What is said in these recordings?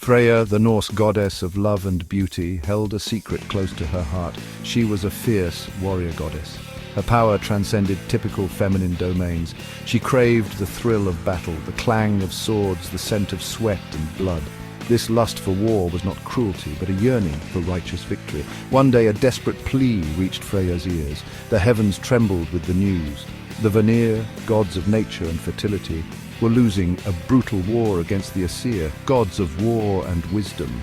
Freyja, the Norse goddess of love and beauty, held a secret close to her heart. She was a fierce warrior goddess. Her power transcended typical feminine domains. She craved the thrill of battle, the clang of swords, the scent of sweat and blood. This lust for war was not cruelty, but a yearning for righteous victory. One day a desperate plea reached Freyja's ears. The heavens trembled with the news. The Vanir, gods of nature and fertility, were losing a brutal war against the Aesir, gods of war and wisdom.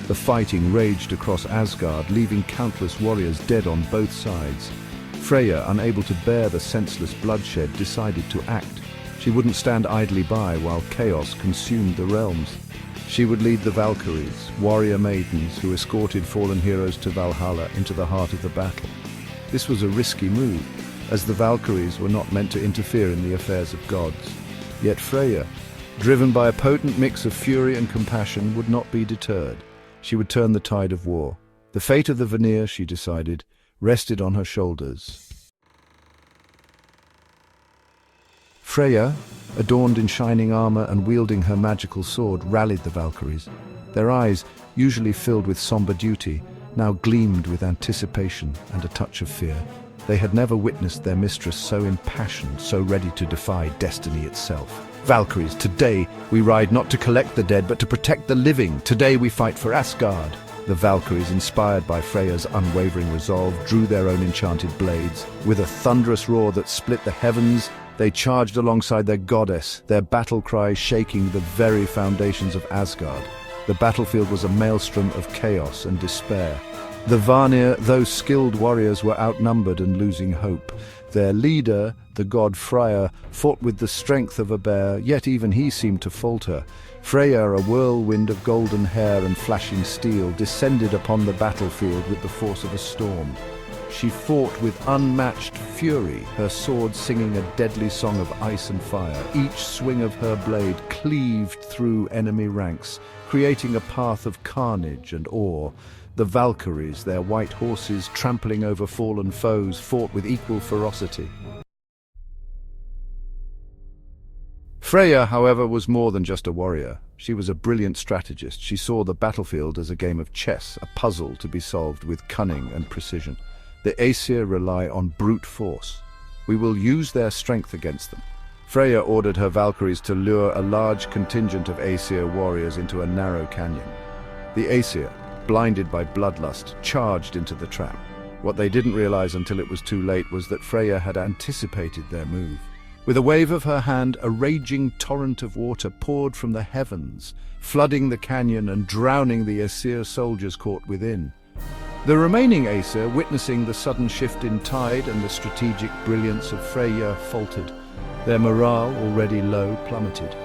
The fighting raged across Asgard, leaving countless warriors dead on both sides. Freyja, unable to bear the senseless bloodshed, decided to act. She wouldn't stand idly by while chaos consumed the realms. She would lead the Valkyries, warrior maidens who escorted fallen heroes to Valhalla into the heart of the battle. This was a risky move, as the Valkyries were not meant to interfere in the affairs of gods. Yet Freyja, driven by a potent mix of fury and compassion, would not be deterred. She would turn the tide of war. The fate of the Vanir, she decided, rested on her shoulders. Freyja, adorned in shining armor and wielding her magical sword, rallied the Valkyries. Their eyes, usually filled with somber duty, now gleamed with anticipation and a touch of fear. They had never witnessed their mistress so impassioned, so ready to defy destiny itself. Valkyries, today we ride not to collect the dead, but to protect the living. Today we fight for Asgard. The Valkyries, inspired by Freyja's unwavering resolve, drew their own enchanted blades. With a thunderous roar that split the heavens, they charged alongside their goddess, their battle cry shaking the very foundations of Asgard. The battlefield was a maelstrom of chaos and despair. The Vanir, though skilled warriors, were outnumbered and losing hope. Their leader, the god Freyja, fought with the strength of a bear, yet even he seemed to falter. Freyja, a whirlwind of golden hair and flashing steel, descended upon the battlefield with the force of a storm. She fought with unmatched fury, her sword singing a deadly song of ice and fire. Each swing of her blade cleaved through enemy ranks, creating a path of carnage and awe. The Valkyries, their white horses trampling over fallen foes, fought with equal ferocity. Freyja, however, was more than just a warrior. She was a brilliant strategist. She saw the battlefield as a game of chess, a puzzle to be solved with cunning and precision. The Aesir rely on brute force. We will use their strength against them. Freyja ordered her Valkyries to lure a large contingent of Aesir warriors into a narrow canyon. The Aesir, blinded by bloodlust, charged into the trap. What they didn't realize until it was too late was that Freyja had anticipated their move. With a wave of her hand, a raging torrent of water poured from the heavens, flooding the canyon and drowning the Aesir soldiers caught within. The remaining Aesir, witnessing the sudden shift in tide and the strategic brilliance of Freyja, faltered. Their morale, already low, plummeted.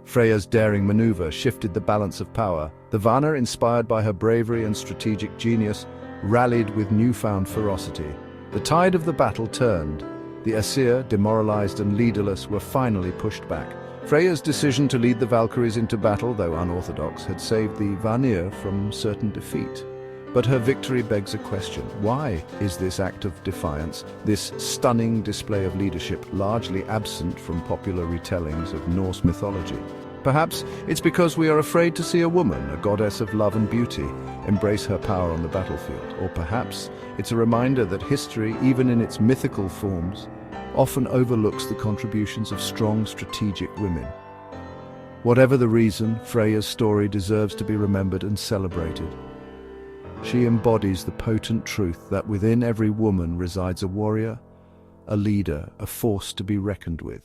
Freyja's daring maneuver shifted the balance of power. The Vanir, inspired by her bravery and strategic genius, rallied with newfound ferocity. The tide of the battle turned. The Aesir, demoralized and leaderless, were finally pushed back. Freyja's decision to lead the Valkyries into battle, though unorthodox, had saved the Vanir from certain defeat. But her victory begs a question. Why is this act of defiance, this stunning display of leadership, largely absent from popular retellings of Norse mythology? Perhaps it's because we are afraid to see a woman, a goddess of love and beauty, embrace her power on the battlefield. Or perhaps it's a reminder that history, even in its mythical forms, often overlooks the contributions of strong, strategic women. Whatever the reason, Freyja's story deserves to be remembered and celebrated. She embodies the potent truth that within every woman resides a warrior, a leader, a force to be reckoned with.